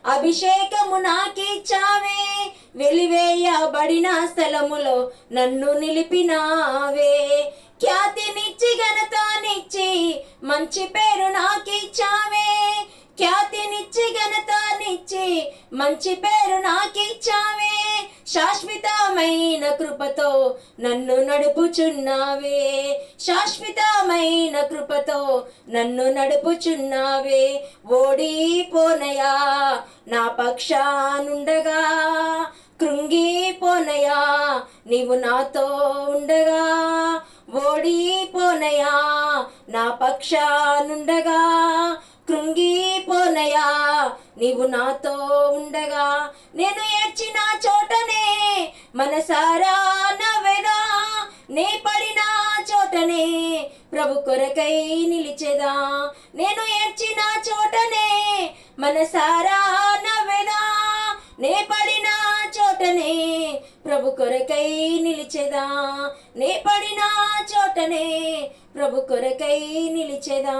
అభిషేకము నాకిచ్చావే, వెలివేయబడిన స్థలములో నన్ను నిలిపినావే. ఖ్యాతినిచ్చి ఘనతనిచ్చి మంచి పేరు నాకిచ్చావే, ఖ్యాతినిచ్చి ఘనతనిచ్చి మంచి పేరు నాకిచ్చావే. శాశ్వతమైన కృపతో నన్ను నడుపుచున్నావే, శాశ్వతమైన కృపతో నన్ను నడుపుచున్నావే. ఓడిపోనయా నా పక్షానుండగా, కృంగిపోనయా నీవు నాతో ఉండగా. ఓడిపోనయా నా పక్షానుండగా, కృంగిపోనయా నీవు నాతో ఉండగా. నేను ఏడ్చిన చోటనే మనసారా నవ్వెదా, నే పడిన చోటనే ప్రభు కొరకై నిలిచెదా. నేను ఏడ్చిన చోటనే మనసారా నవ్వెదా, నే పడిన చోటనే ప్రభు కొరకై నిలిచెదా. నే పడిన చోటనే ప్రభు కొరకై నిలిచెదా.